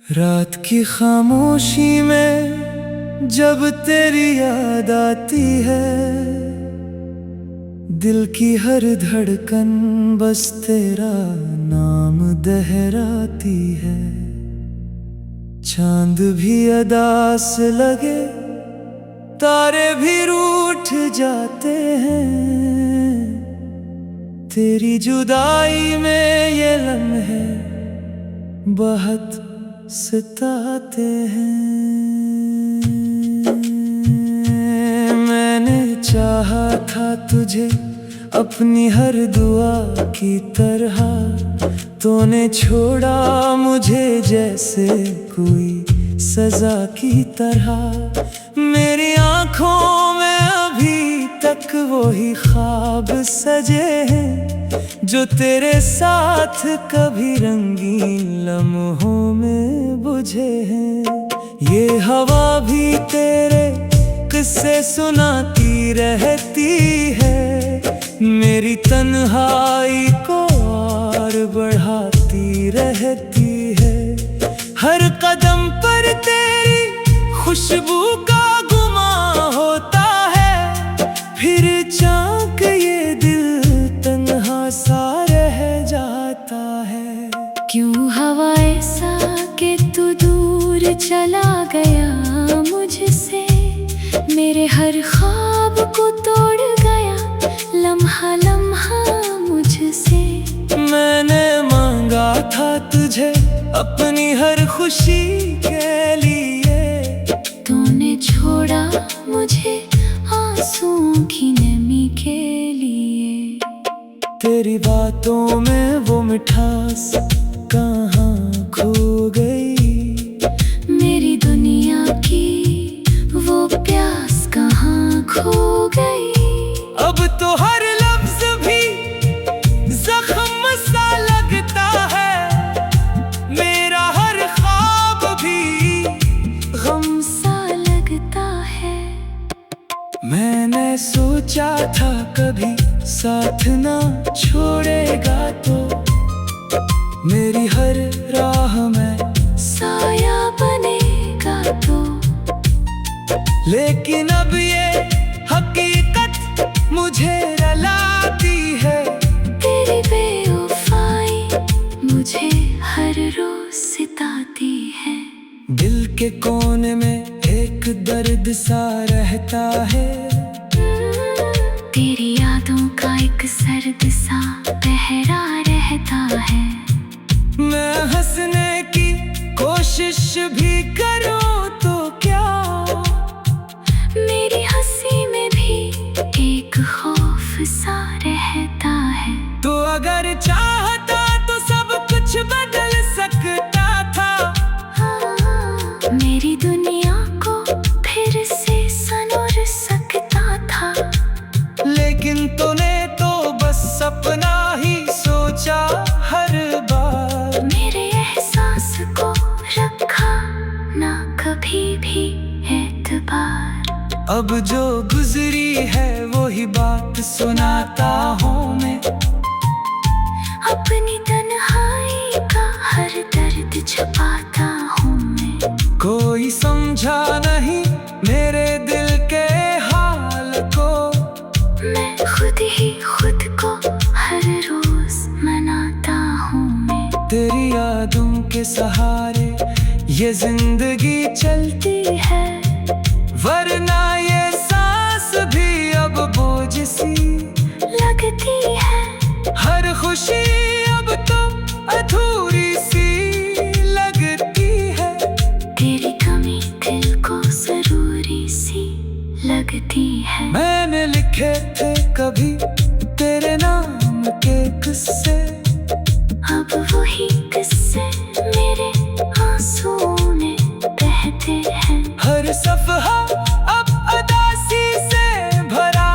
रात की खामोशी में जब तेरी याद आती है, दिल की हर धड़कन बस तेरा नाम दोहराती है। चांद भी अदा से लगे, तारे भी रूठ जाते हैं, तेरी जुदाई में ये लम्हे बहुत सताते हैं। मैंने चाहा था तुझे अपनी हर दुआ की तरह, तूने छोड़ा मुझे जैसे कोई सजा की तरह। मेरी आँखों में अभी तक वही ख्वाब सजे हैं, जो तेरे साथ कभी रंगीन लम्हों में बुझे हैं। ये हवा भी तेरे किस्से सुनाती रहती है, मेरी तन्हाई को और बढ़ाती रहती है। हर कदम पर तेरी खुशबू का गुमां होता है, फिर चाक ये दिल तन्हा सा रह जाता है। क्यों हवा ऐसा कि तू दूर चला गया मुझसे, मेरे हर ख्वाब को तोड़ गया लम्हा लम्हा मुझसे। मैंने मांगा था तुझे अपनी हर खुशी के लिए, तूने छोड़ा मुझे आंसुओं की नमी के लिए। तेरी बातों में वो मिठास कहाँ खो गई, मेरी दुनिया की वो प्यास कहाँ खो गई। अब तो हर लफ्ज भी जख्म सा लगता है, मेरा हर ख्वाब भी गम सा लगता है। मैंने सोचा था कभी साथ ना छोड़ेगा, तो मेरी हर राह में साया बनेगा तो। लेकिन अब ये हकीकत मुझे रुलाती है, तेरी बेवफाई मुझे हर रोज सताती है। दिल के कोने में एक दर्द सा रहता है, तेरी यादों का एक सर्द सा पहरा रहता है। मैं हंसने की कोशिश भी करूं तो क्या, मेरी हंसी में भी एक खौफ सा रहता है। तो अगर चाहता तो सब कुछ बदल सकता था, मेरी दुनिया को फिर से संवर सकता था। लेकिन तूने तो बस अपना ही सोचा हर बार, मेरे एहसास को रखा ना कभी भी एतबार। अब जो गुजरी है वही बात सुनाता हूँ मैं, अपनी तन्हाई का हर दर्द छुपाता हूँ मैं। कोई समझा नहीं मेरे दिल के हाल को, मैं खुद ही खुद को हर रोज मनाता हूँ मैं। तेरी यादों के सहारे ये जिंदगी चलती है, वरना ये सांस भी अब बोझ सी लगती है। हर खुशी अब तो अधूरी सी लगती है, तेरी कमी दिल को जरूरी सी लगती है। मैंने लिखे थे कभी तेरे नाम के किस्से, अब वही किस्से मेरे आंसुओं में बहते हैं। हर सफहा अब उदासी से भरा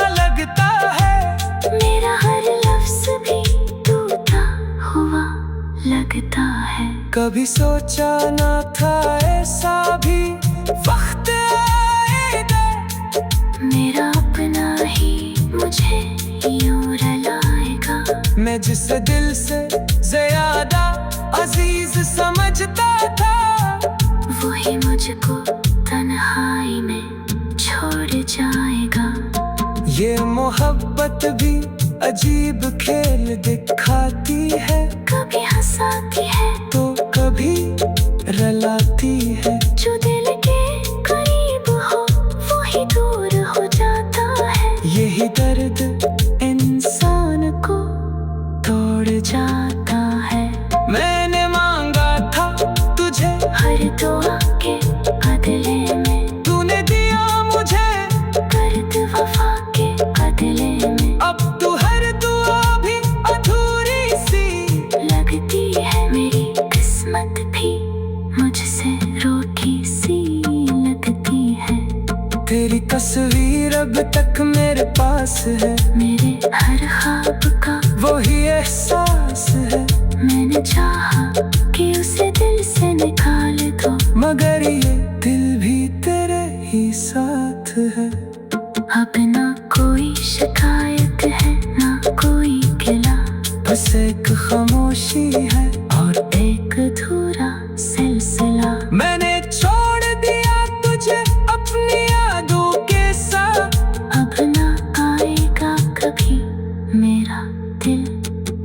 लगता है, मेरा हर लफ्ज भी टूटा हुआ लगता है। कभी सोचा ना था ऐसा भी वक्त आएगा, मेरा मैं जिसे दिल से ज्यादा अजीज समझता था, वही मुझको तन्हाई में छोड़ जाएगा। ये मोहब्बत भी अजीब खेल दिखाती है, कभी हंसाती है तो कभी रलाती है। जो दिल के करीब हो वही दूर हो जाता है। यही दर्द इंसान को तोड़ जाता है। मैंने मांगा था तुझे हर दुआ के बदले में, तूने दिया मुझे दर्द वफा के बदले में। अब तू हर दुआ भी अधूरी सी लगती है, मेरी किस्मत भी मुझसे रोटी सी लगती है। तेरी तस्वीर अब तक मेरे पास है, मेरे हर ख्वाब का वही एहसास है। मैंने चाहा कि उसे दिल से निकाल दो, मगर ये दिल भी तेरे ही साथ है। अब ना कोई शिकायत है ना कोई गिला, बस एक खामोशी है और एक अधूरा सिलसिला। मैंने छोड़ दिया तुझे अपनी यादों के साथ। अब ना आएगा कभी मेरा दिल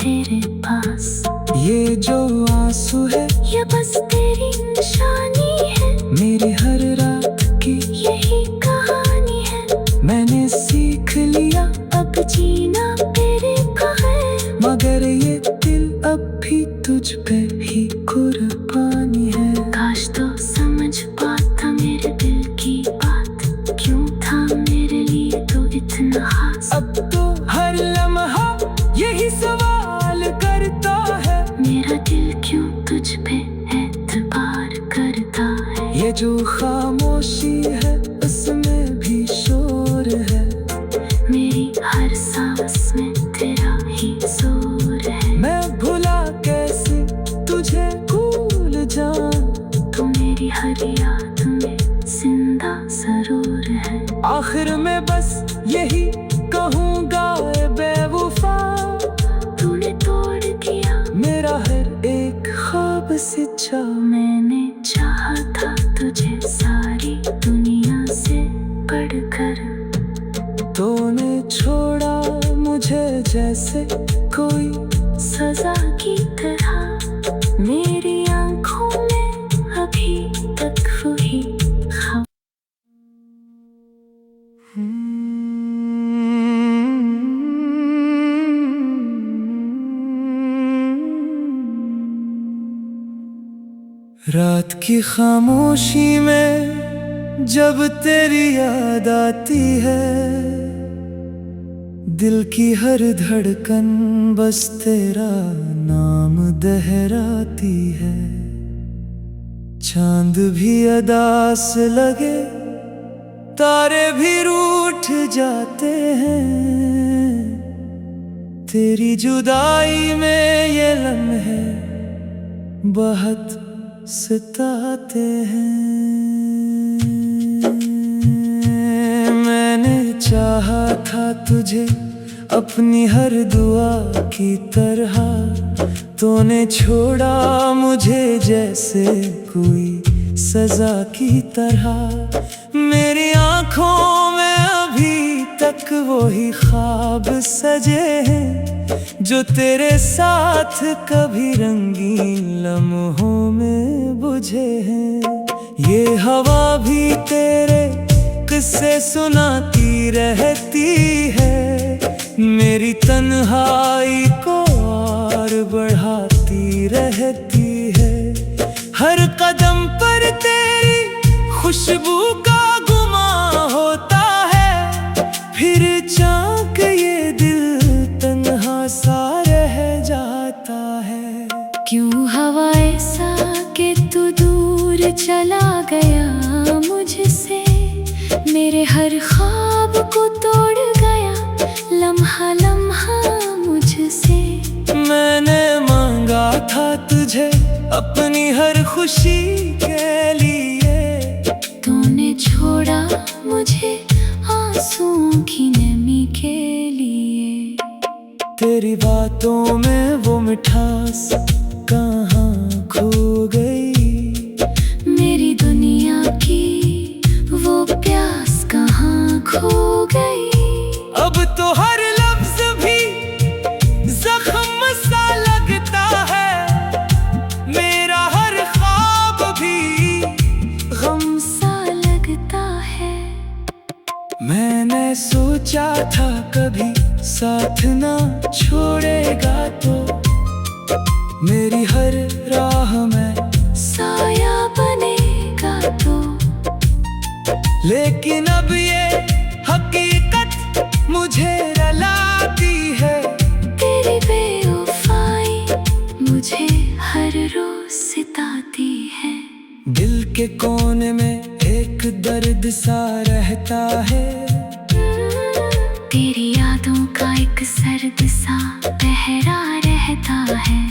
तेरे पास। ये जो आंसू है ये बस तेरी निशानी है, मेरी हर रात की यही कहानी है। मैंने सीख लिया अब जीना तेरे बगैर, मगर ये दिल अब भी तुझ पे ही कुर्बानी है। काश तो समझ पाता मेरे दिल की बात, क्यों था मेरे लिए तो इतना खास। अब तो हर लम्हा यही सवाल करता है, मेरा दिल क्यों तुझ पे एतबार करता है। ये जो खामोशी है उसमें भी शोर है। मेरी हर सांस में तेरा ही जोर है। मैं भुला कैसे तुझे भूल जाऊं, तू मेरी हर याद में जिंदा जरूर है। आखिर में बस यही कहूँगा ए बेवफा, तूने तोड़ दिया मेरा हर एक ख्वाब से चाह। मैंने चाहा था तुझे सारी दुनिया से बढ़कर, तूने छोड़ा मुझे जैसे कोई सजा की तरह। मेरी आंखों में अभी तक वही ख्वाब। रात की खामोशी में जब तेरी याद आती है, दिल की हर धड़कन बस तेरा नाम दोहराती है। चांद भी अदास लगे, तारे भी रूठ जाते हैं, तेरी जुदाई में ये लम्हे बहुत सताते हैं। मैंने चाहा था तुझे अपनी हर दुआ की तरह, तूने छोड़ा मुझे जैसे कोई सजा की तरह। मेरी आंखों में अभी तक वही ख्वाब सजे हैं, जो तेरे साथ कभी रंगीन लम्हों में बुझे हैं। ये हवा भी तेरे किस्से सुनाती रहती है, मेरी तन्हाई को और बढ़ाती रहती है। हर कदम पर तेरी खुशबू का गुमा होता है, फिर चाक ये दिल तन्हा सा रह जाता है। क्यों हवा ऐसा कि तू दूर चला गया मुझसे, मेरे हर ख्वाब को तोड़ गया लम्हा लम्हा मुझसे। मैंने मांगा था तुझे अपनी हर खुशी के लिए, तूने छोड़ा मुझे आंसुओं की नमी के लिए। तेरी तेरी बातों में वो मिठास कहाँ खो गई, मेरी दुनिया की वो प्यास कहाँ खो गई। अब तो हर लफ्ज भी जख्म सा लगता है, मेरा हर ख्वाब भी गम सा लगता है। मैंने सोचा था कभी साथ ना छोड़ेगा, तो मेरी हर राह में साया बनेगा तो। लेकिन अब ये हकीकत मुझे रुलाती है, तेरी बेवफाई मुझे हर रोज सिताती है। दिल के कोने में एक दर्द सा रहता है, तेरी यादों का एक सर्द सा पहरा रहता है।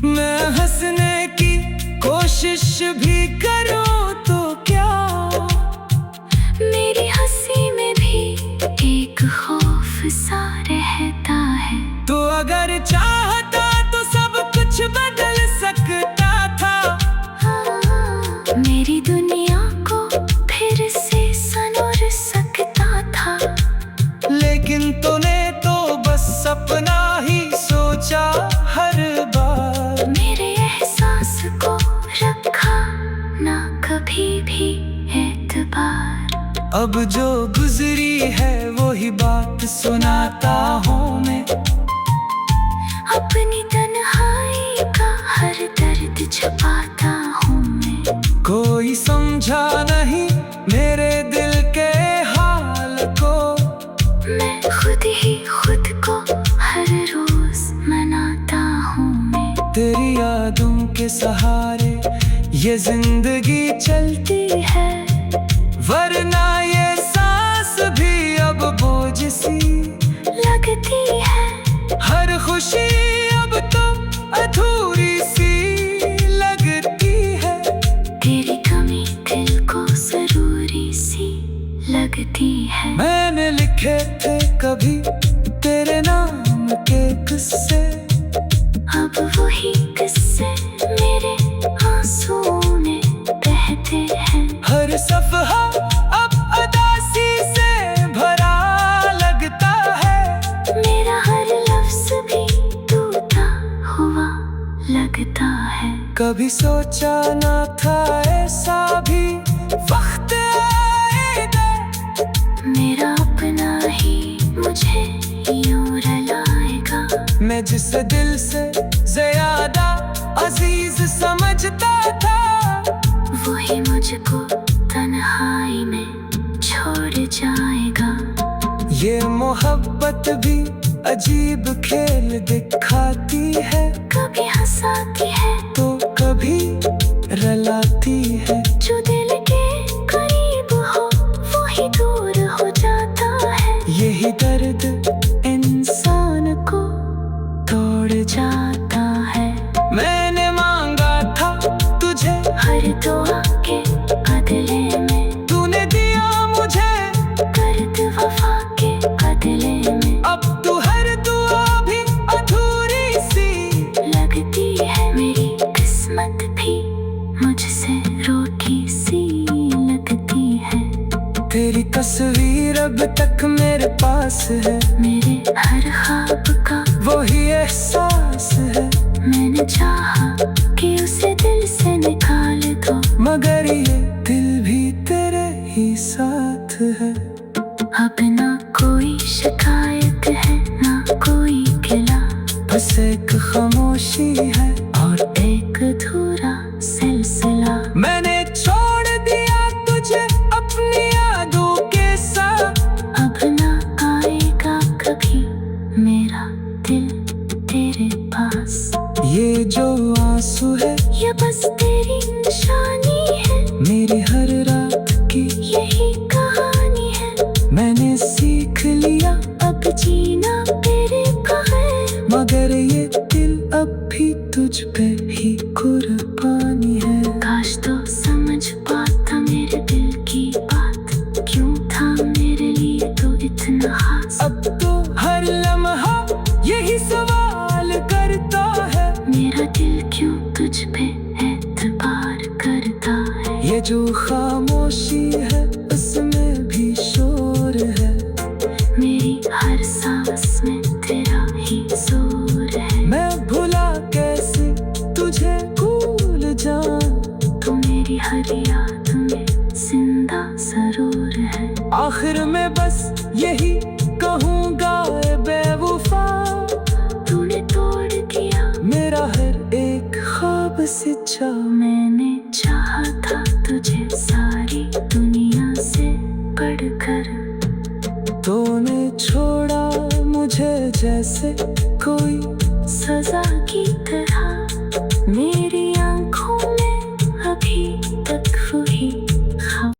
मैं हंसने की कोशिश भी करूं तो क्या, मेरी हंसी में भी एक खौफ सा रहता है। तो अगर चाहता तो सब कुछ बदल सकता था, मेरी दुनिया को फिर से संवर सकता था। लेकिन तूने तो बस सपना ही सोचा हर बार, मेरे एहसास को रखा ना कभी भी एतबार। अब जो गुजरी है वही बात सुनाता हूँ मैं, अपनी तन्हाई का हर दर्द छुपाता हूँ मैं। कोई समझा नहीं मेरे दिल के हाल को, मैं खुद ही खुद को हर रोज मनाता हूँ मैं। तेरी यादों के सहारे ये जिंदगी चलती है, वरना ये सांस भी अब बोझ सी लगती है। हर खुशी अब तो अधूरी सी लगती है, तेरी कमी दिल को जरूरी सी लगती है। मैंने लिखे थे कभी तेरे नाम के किस्से, अब वही किस्से मेरे आंसुओं में बहते हैं। हर सफहा अब उदासी से भरा लगता है, मेरा हर लफ्ज भी टूटा हुआ लगता है। कभी सोचा ना था ऐसा भी वक्त आएगा, मेरा अपना ही मुझे यूं रुलाएगा। मैं जिस दिल से ज्यादा अजीज समझता था, वही मुझको तन्हाई में छोड़ जाएगा। ये मोहब्बत भी अजीब खेल दिखाती है, कभी हंसाती है तो कभी रुलाती है। जो दिल के करीब हो वही दूर हो जाता है। यही दर्द इंसान को तोड़ जाता है। मैंने मांगा था तुझे हर दुआ के बदले में, तूने दिया मुझे दर्द वफा के बदले में। अब तू हर दुआ भी अधूरी सी लगती है मेरी किस्मत भी मुझसे रोटी सी लगती है। तेरी तस्वीर अब तक मेरे पास है, मेरे हर ख्वाब का वही एहसास है। मैंने चाहा कि उसे दिल से निकाल दो, मगर ये दिल भी तेरे ही साथ है। अब ना कोई शिकायत है ना कोई गिला, बस एक खामोशी है और एक अधूरा सिलसिला। मैंने छोड़ दिया तुझे अपनी यादों के साथ, अब ना आएगा कभी मेरा दिल तेरे पास। ये जो आंसू है ये बस तेरी निशानी है, मेरी हर रात की यही कहानी है। मैंने सीख लिया अब जीना तेरे बगैर, मगर ये दिल अब भी तुझ पे ही कुर्बानी है। काश तो समझ पाता मेरे दिल की बात, क्यों था मेरे लिए तो इतना खास। अब तो हर लम्हा यही जो खामोशी है उसमें भी शोर है। मेरी हर सांस में तेरा ही जोर है। मैं भुला कैसे तुझे भूल जाऊं, तू मेरी हर याद में जिंदा जरूर है। आखिर में बस यही कहूँगा ए बेवफा, तूने तोड़ दिया मेरा हर एक ख्वाब सच्चा। मैंने चाहा था तुझे सारी दुनिया से बढ़कर, तूने छोड़ा मुझे जैसे कोई सजा